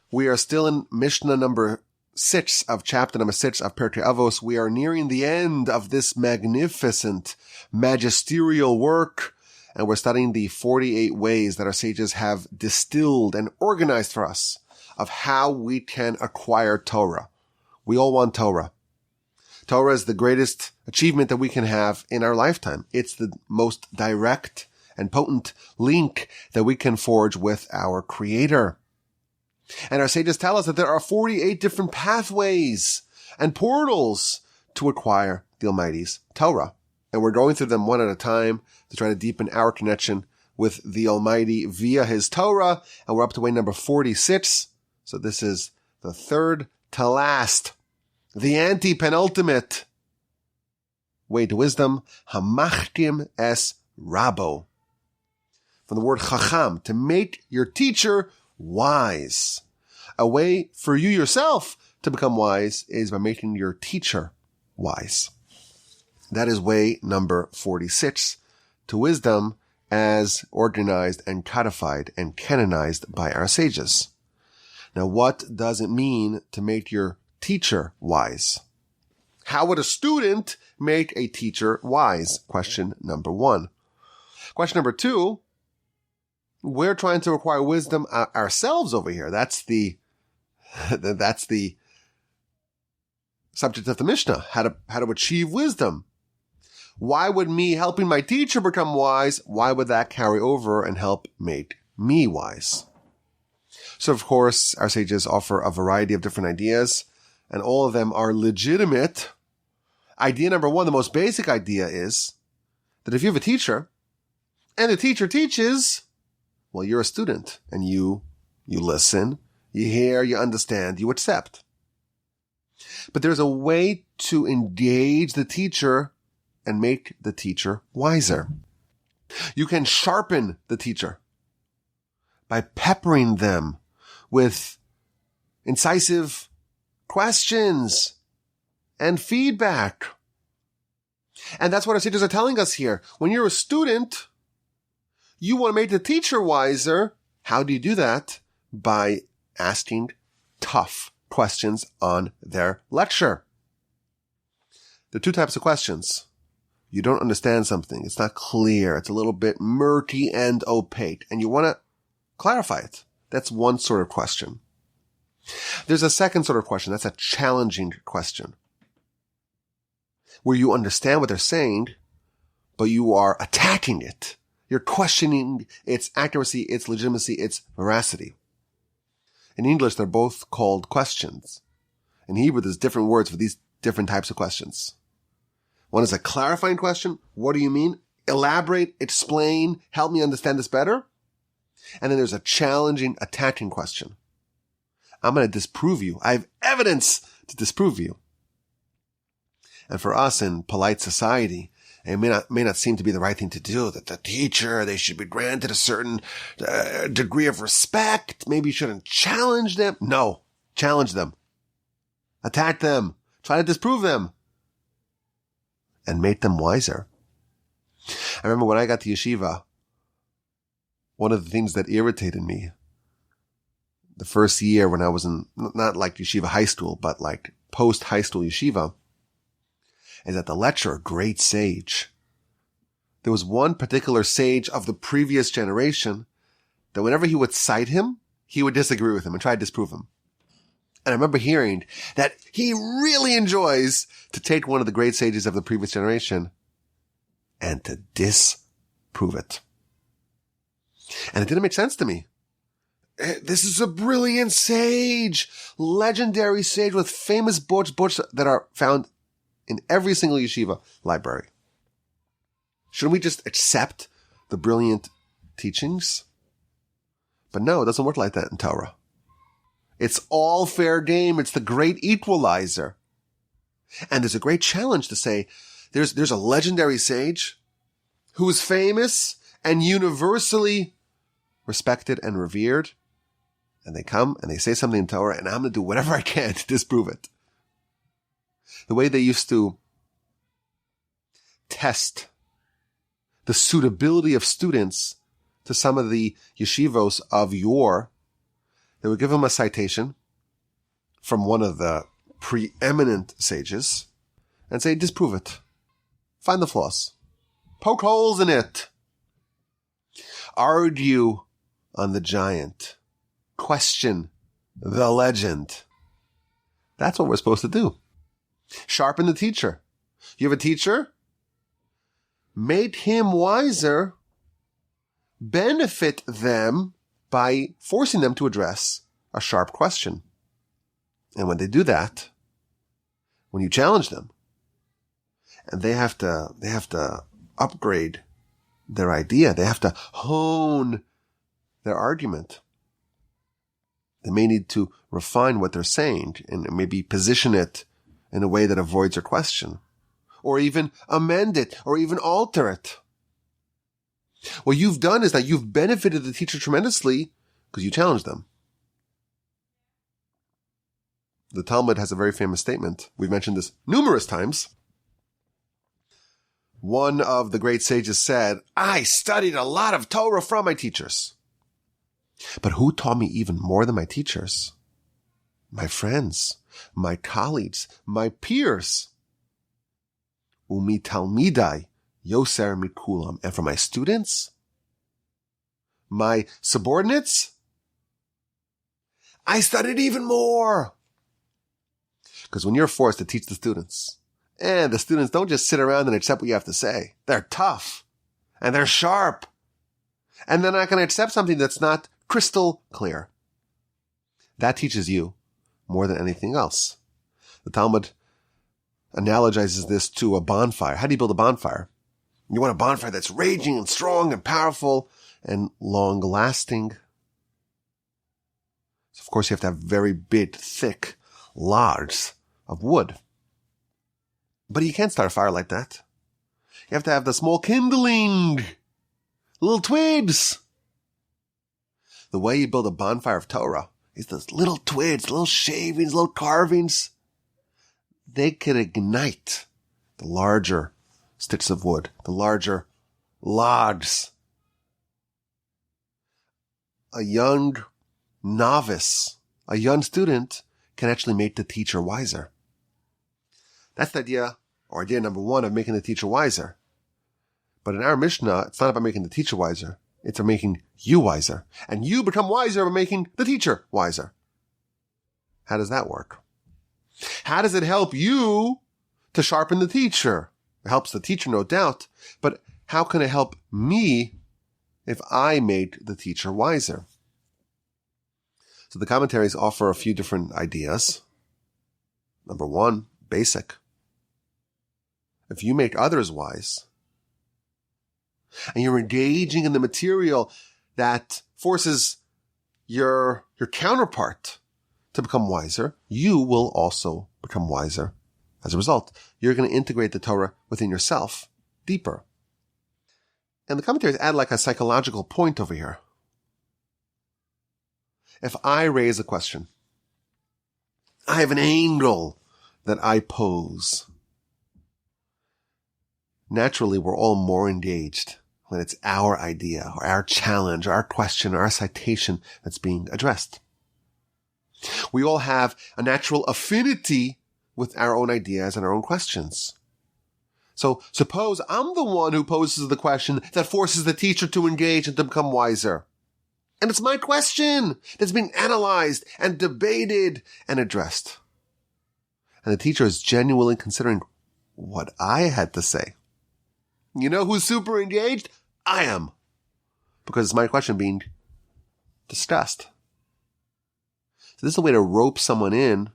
We are still in Mishnah number 6 of chapter number 6 of Pirkei Avos. We are nearing the end of this magnificent magisterial work, and we're studying the 48 ways that our sages have distilled and organized for us of how we can acquire Torah. We all want Torah. Torah is the greatest achievement that we can have in our lifetime. It's the most direct and potent link that we can forge with our Creator. And our sages tell us that there are 48 different pathways and portals to acquire the Almighty's Torah. And we're going through them one at a time to try to deepen our connection with the Almighty via His Torah. And we're up to way number 46. So this is the third to last, the anti-penultimate way to wisdom, hamachkim es rabo. From the word chacham, to make your teacher wise. A way for you yourself to become wise is by making your teacher wise. That is way number 46 to wisdom as organized and codified and canonized by our sages. Now, what does it mean to make your teacher wise? How would a student make a teacher wise? Question number 1. Question number 2. We're trying to acquire wisdom ourselves over here. That's the subject of the Mishnah. How to achieve wisdom. Why would me helping my teacher become wise? Why would that carry over and help make me wise? So, of course, our sages offer a variety of different ideas, and all of them are legitimate. Idea number 1, the most basic idea, is that if you have a teacher, and the teacher teaches, well, you're a student, and you listen, you hear, you understand, you accept. But there's a way to engage the teacher and make the teacher wiser. You can sharpen the teacher by peppering them with incisive questions and feedback. And that's what our sages are telling us here. When you're a student, you want to make the teacher wiser. How do you do that? By asking tough questions on their lecture. There are 2 types of questions. You don't understand something. It's not clear. It's a little bit murky and opaque, and you want to clarify it. That's one sort of question. There's a second sort of question. That's a challenging question, where you understand what they're saying, but you are attacking it. You're questioning its accuracy, its legitimacy, its veracity. In English, they're both called questions. In Hebrew, there's different words for these different types of questions. One is a clarifying question. What do you mean? Elaborate, explain, help me understand this better. And then there's a challenging, attacking question. I'm going to disprove you. I have evidence to disprove you. And for us in polite society, it may not seem to be the right thing to do, that the teacher, they should be granted a certain degree of respect. Maybe you shouldn't challenge them. No, challenge them. Attack them. Try to disprove them. And make them wiser. I remember when I got to yeshiva, one of the things that irritated me the first year when I was in, not like yeshiva high school, but like post-high school yeshiva, is that the lecturer, great sage, there was one particular sage of the previous generation that whenever he would cite him, he would disagree with him and try to disprove him. And I remember hearing that he really enjoys to take one of the great sages of the previous generation and to disprove it. And it didn't make sense to me. This is a brilliant sage, legendary sage with famous books that are found in every single yeshiva library. Shouldn't we just accept the brilliant teachings? But no, it doesn't work like that in Torah. It's all fair game. It's the great equalizer. And there's a great challenge to say, there's a legendary sage who is famous and universally respected and revered. And they come and they say something in Torah, and I'm going to do whatever I can to disprove it. The way they used to test the suitability of students to some of the yeshivos of yore, They would give him a citation from one of the preeminent sages and say, disprove it. Find the flaws. Poke holes in it. Argue on the giant. Question the legend. That's what we're supposed to do. Sharpen the teacher. You have a teacher? Make him wiser. Benefit them by forcing them to address a sharp question. And when they do that, when you challenge them, and they have to upgrade their idea, they have to hone their argument. They may need to refine what they're saying and maybe position it in a way that avoids your question, or even amend it, or even alter it. What you've done is that you've benefited the teacher tremendously because you challenged them. The Talmud has a very famous statement. We've mentioned this numerous times. One of the great sages said, I studied a lot of Torah from my teachers. But who taught me even more than my teachers? My friends, my colleagues, my peers. Umi talmidai yoser mikulam. And for my students, my subordinates, I studied even more. Because when you're forced to teach the students, and the students don't just sit around and accept what you have to say. They're tough. And they're sharp. And they're not going to accept something that's not crystal clear. That teaches you more than anything else. The Talmud analogizes this to a bonfire. How do you build a bonfire? You want a bonfire that's raging and strong and powerful and long-lasting. So of course, you have to have very big, thick logs of wood. But you can't start a fire like that. You have to have the small kindling, little twigs. The way you build a bonfire of Torah is those little twigs, little shavings, little carvings. They can ignite the larger sticks of wood, the larger logs. A young novice, a young student can actually make the teacher wiser. That's the idea, or idea number one, of making the teacher wiser. But in our Mishnah, it's not about making the teacher wiser. It's about making you wiser. And you become wiser by making the teacher wiser. How does that work? How does it help you to sharpen the teacher? It helps the teacher, no doubt. But how can it help me if I made the teacher wiser? So the commentaries offer a few different ideas. Number one, basic. If you make others wise, and you're engaging in the material that forces your counterpart to become wiser, you will also become wiser. As a result, you're going to integrate the Torah within yourself deeper. And the commentaries add like a psychological point over here. If I raise a question, I have an angle that I pose. Naturally, we're all more engaged when it's our idea or our challenge or our question or our citation that's being addressed. We all have a natural affinity with our own ideas and our own questions. So suppose I'm the one who poses the question that forces the teacher to engage and to become wiser. And it's my question that's being analyzed and debated and addressed. And the teacher is genuinely considering what I had to say. You know who's super engaged? I am. Because it's my question being discussed. So this is a way to rope someone in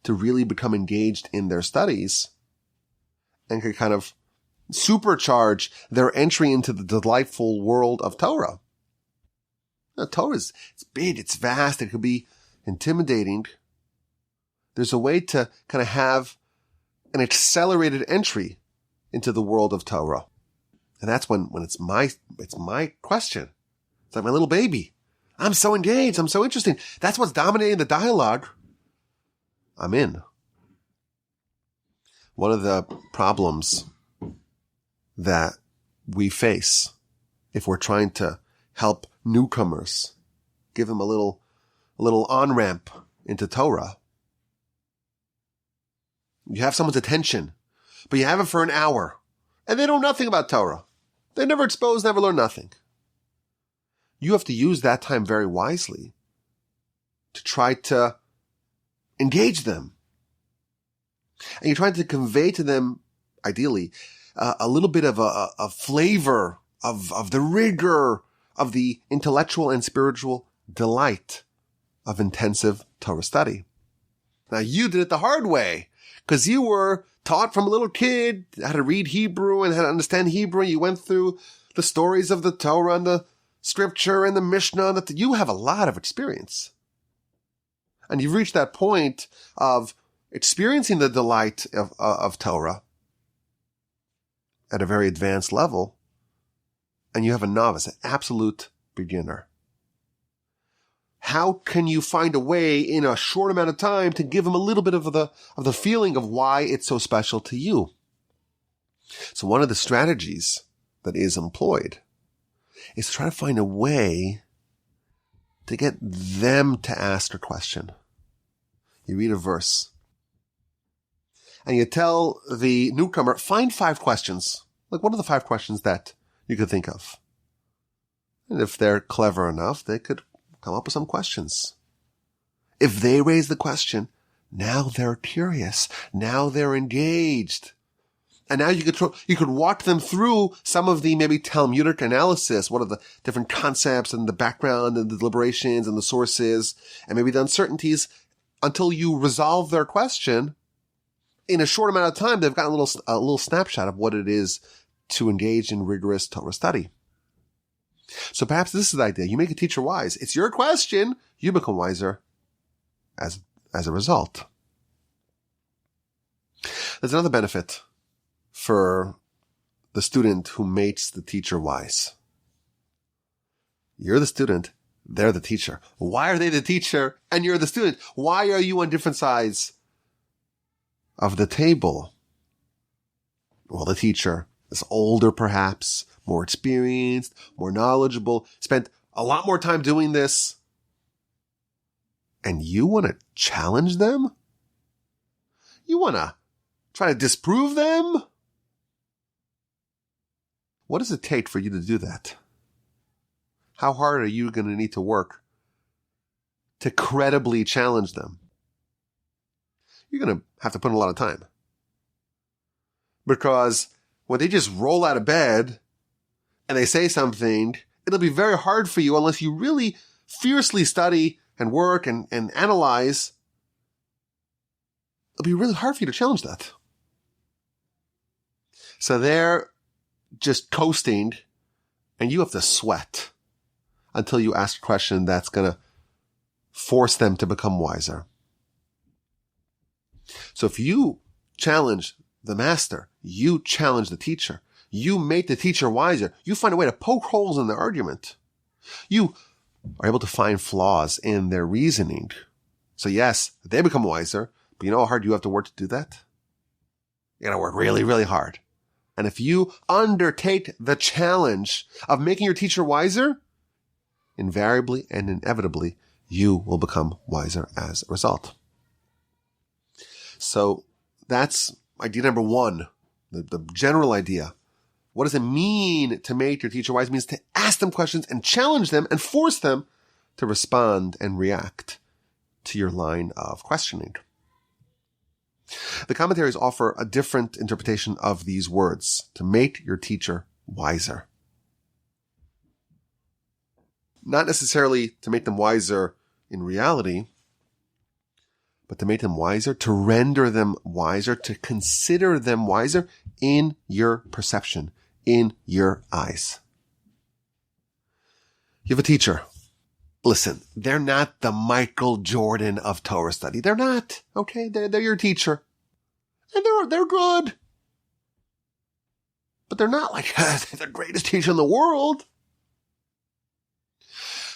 to really become engaged in their studies and can kind of supercharge their entry into the delightful world of Torah. Now, Torah it's big, it's vast, it could be intimidating. There's a way to kind of have an accelerated entry into the world of Torah. And that's when it's my question. It's like my little baby. I'm so engaged. I'm so interested. That's what's dominating the dialogue. I'm in. One of the problems that we face if we're trying to help newcomers, give them a little a little on-ramp into Torah. You have someone's attention, but you have it for an hour, and they know nothing about Torah. They're never exposed, never learned nothing. You have to use that time very wisely to try to engage them. And you're trying to convey to them, ideally, a little bit of a flavor of the rigor of the intellectual and spiritual delight of intensive Torah study. Now, you did it the hard way because you were taught from a little kid how to read Hebrew and how to understand Hebrew. You went through the stories of the Torah and the scripture and the Mishnah. And you have a lot of experience. And you've reached that point of experiencing the delight of Torah at a very advanced level. And you have a novice, an absolute beginner. How can you find a way in a short amount of time to give them a little bit of the feeling of why it's so special to you? So one of the strategies that is employed is to try to find a way to get them to ask a question. You read a verse and you tell the newcomer, find 5 questions. Like, what are the 5 questions that you could think of? And if they're clever enough, they could come up with some questions. If they raise the question, now they're curious. Now they're engaged. And now you could walk them through some of the maybe Talmudic analysis. What are the different concepts and the background and the deliberations and the sources and maybe the uncertainties until you resolve their question. In a short amount of time, they've got a little snapshot of what it is to engage in rigorous Torah study. So perhaps this is the idea. You make a teacher wise. It's your question. You become wiser as a result. There's another benefit for the student who makes the teacher wise. You're the student. They're the teacher. Why are they the teacher and you're the student? Why are you on different sides of the table? Well, the teacher is older, perhaps, more experienced, more knowledgeable, spent a lot more time doing this. And you want to challenge them? You want to try to disprove them? What does it take for you to do that? How hard are you going to need to work to credibly challenge them? You're going to have to put in a lot of time. Because when they just roll out of bed and they say something, it'll be very hard for you unless you really fiercely study and work and analyze. It'll be really hard for you to challenge that. So they're just coasting and you have to sweat until you ask a question that's going to force them to become wiser. So if you challenge the master, you challenge the teacher, you make the teacher wiser, you find a way to poke holes in their argument. You are able to find flaws in their reasoning. So yes, they become wiser, but you know how hard you have to work to do that? You gotta work really, really hard. And if you undertake the challenge of making your teacher wiser, invariably and inevitably, you will become wiser as a result. So that's idea number 1, the general idea. What does it mean to make your teacher wise? It means to ask them questions and challenge them and force them to respond and react to your line of questioning. The commentaries offer a different interpretation of these words, to make your teacher wiser. Not necessarily to make them wiser in reality, but to make them wiser, to render them wiser, to consider them wiser in your perception, in your eyes. You have a teacher. Listen, they're not the Michael Jordan of Torah study. They're not. Okay, they're your teacher. And they're good. But they're not like the greatest teacher in the world.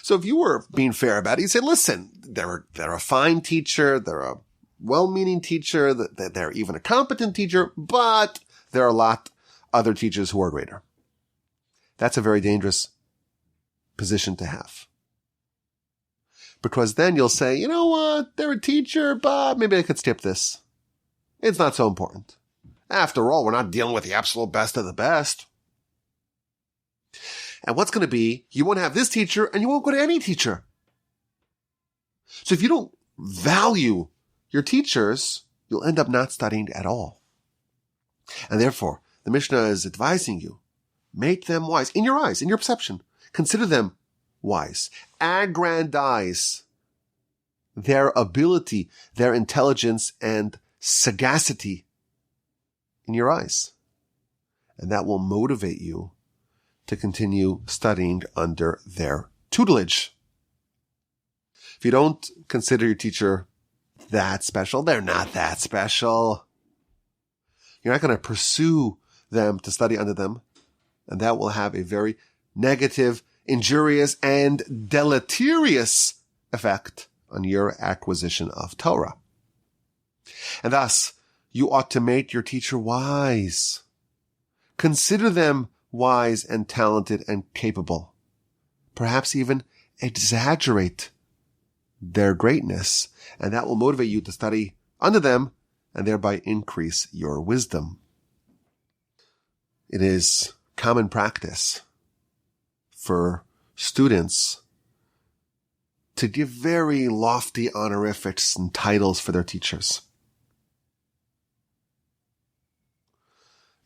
So if you were being fair about it, you'd say, listen, they're a fine teacher, they're a well-meaning teacher, they're even a competent teacher, but there are a lot other teachers who are greater. That's a very dangerous position to have. Because then you'll say, you know what, they're a teacher, but maybe I could skip this. It's not so important. After all, we're not dealing with the absolute best of the best. And what's going to be, you won't have this teacher and you won't go to any teacher. So if you don't value your teachers, you'll end up not studying at all. And therefore, the Mishnah is advising you, make them wise in your eyes, in your perception. Consider them wise. Aggrandize their ability, their intelligence, and sagacity in your eyes. And that will motivate you to continue studying under their tutelage. If you don't consider your teacher that special, they're not that special. You're not going to pursue them to study under them, and that will have a very negative, injurious, and deleterious effect on your acquisition of Torah. And thus, you ought to make your teacher wise. Consider them wise and talented and capable. Perhaps even exaggerate their greatness, and that will motivate you to study under them and thereby increase your wisdom. It is common practice for students to give very lofty honorifics and titles for their teachers.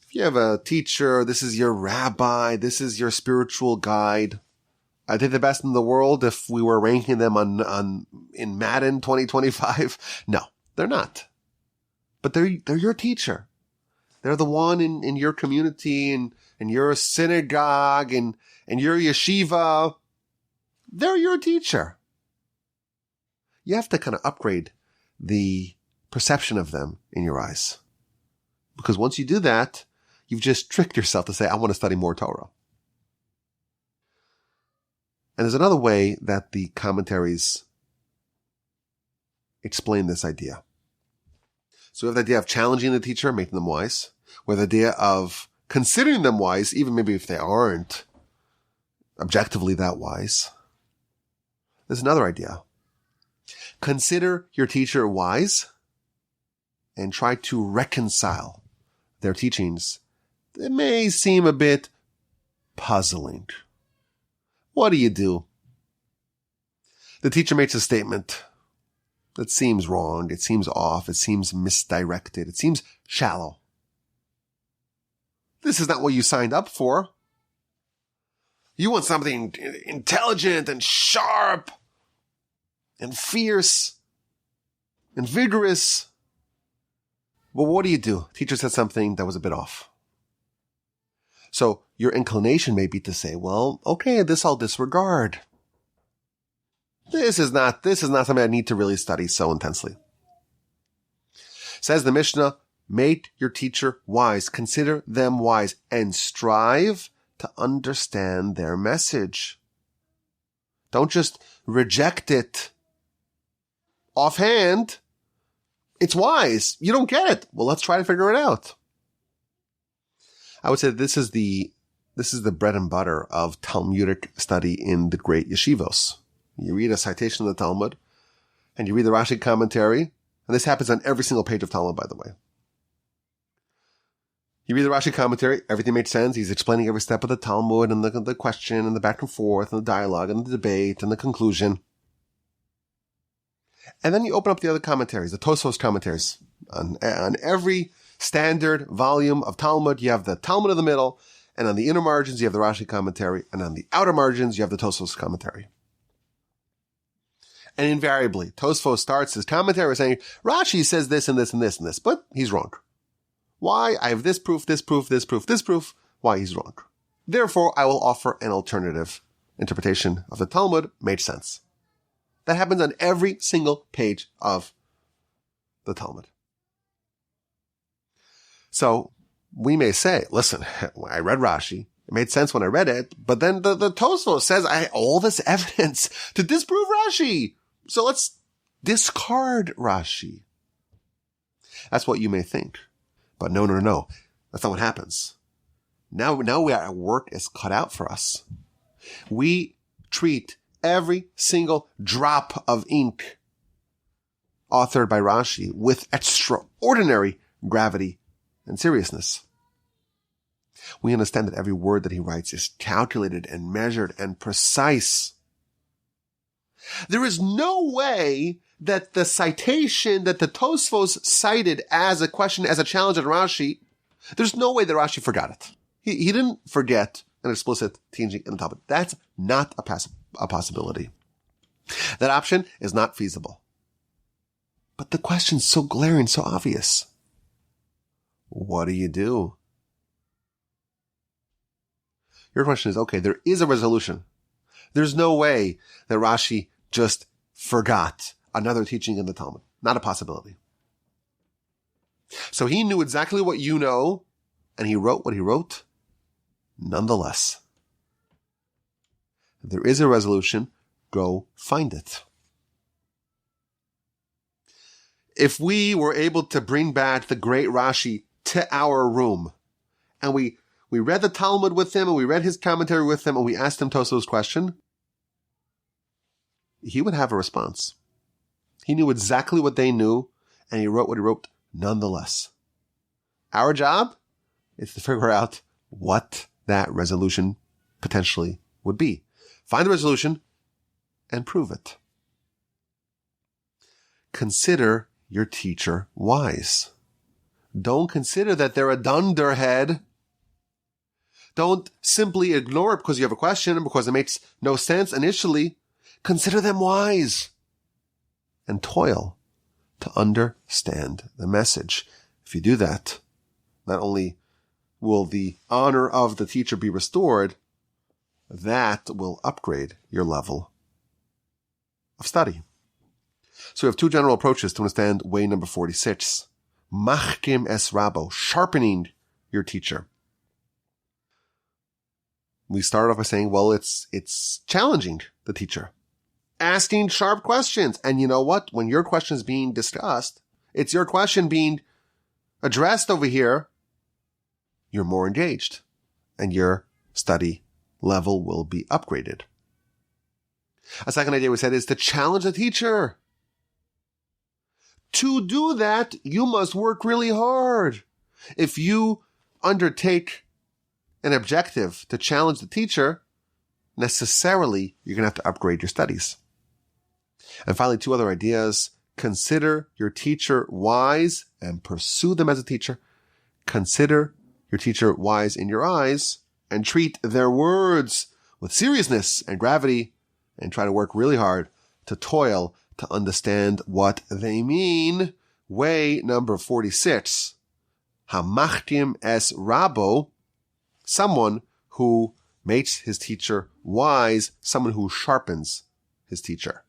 If you have a teacher, this is your rabbi, this is your spiritual guide. Are they the best in the world if we were ranking them in Madden 2025? No, they're not. But they're your teacher. They're the one in your community and your synagogue and your yeshiva. They're your teacher. You have to kind of upgrade the perception of them in your eyes. Because once you do that, you've just tricked yourself to say, I want to study more Torah. And there's another way that the commentaries explain this idea. So we have the idea of challenging the teacher, making them wise. We have the idea of considering them wise, even maybe if they aren't objectively that wise. There's another idea. Consider your teacher wise and try to reconcile their teachings. It may seem a bit puzzling. What do? The teacher makes a statement that seems wrong, it seems off, it seems misdirected, it seems shallow. This is not what you signed up for. You want something intelligent and sharp and fierce and vigorous. Well, what do? Teacher said something that was a bit off. So your inclination may be to say, well, okay, this I'll disregard. This is not something I need to really study so intensely. Says the Mishnah, make your teacher wise, consider them wise, and strive to understand their message. Don't just reject it offhand. It's wise. You don't get it. Well, let's try to figure it out. I would say this is the bread and butter of Talmudic study in the great yeshivos. You read a citation of the Talmud, and you read the Rashi commentary, and this happens on every single page of Talmud, by the way. You read the Rashi commentary, everything makes sense. He's explaining every step of the Talmud, and the question, and the back and forth, and the dialogue, and the debate, and the conclusion. And then you open up the other commentaries, the Tosfos commentaries. On every standard volume of Talmud, you have the Talmud in the middle, and on the inner margins, you have the Rashi commentary, and on the outer margins, you have the Tosfos commentary. And invariably, Tosfos starts his commentary saying, Rashi says this and this and this and this, but he's wrong. Why? I have this proof, this proof, this proof, this proof. Why he's wrong. Therefore, I will offer an alternative interpretation of the Talmud. Made sense. That happens on every single page of the Talmud. So we may say, listen, I read Rashi. It made sense when I read it, but then the Tosfos says I have all this evidence to disprove Rashi. So let's discard Rashi. That's what you may think. But no. That's not what happens. Now our work is cut out for us. We treat every single drop of ink authored by Rashi with extraordinary gravity and seriousness. We understand that every word that he writes is calculated and measured and precise. There is no way that the citation that the Tosfos cited as a question, as a challenge at Rashi, there's no way that Rashi forgot it. He didn't forget an explicit teaching in the Talmud. That's not a possibility. That option is not feasible. But the question's so glaring, so obvious. What do you do? Your question is, okay, there is a resolution. There's no way that Rashi just forgot another teaching in the Talmud. Not a possibility. So he knew exactly what you know, and he wrote what he wrote. Nonetheless, if there is a resolution, go find it. If we were able to bring back the great Rashi to our room, and we read the Talmud with him, and we read his commentary with him, and we asked him Tosfos' question, he would have a response. He knew exactly what they knew, and he wrote what he wrote nonetheless. Our job is to figure out what that resolution potentially would be. Find the resolution and prove it. Consider your teacher wise. Don't consider that they're a dunderhead. Don't simply ignore it because you have a question and because it makes no sense initially. Consider them wise and toil to understand the message. If you do that, not only will the honor of the teacher be restored, that will upgrade your level of study. So we have two general approaches to understand way number 46. Machkim es rabo, sharpening your teacher. We started off by saying, well, it's challenging the teacher. Asking sharp questions. And you know what? When your question is being discussed, it's your question being addressed over here, you're more engaged and your study level will be upgraded. A second idea we said is to challenge the teacher. To do that, you must work really hard. If you undertake an objective to challenge the teacher, necessarily you're going to have to upgrade your studies. And finally, two other ideas. Consider your teacher wise and pursue them as a teacher. Consider your teacher wise in your eyes and treat their words with seriousness and gravity and try to work really hard to toil to understand what they mean. Way number 46. Hamachtim es rabo, someone who makes his teacher wise, someone who sharpens his teacher.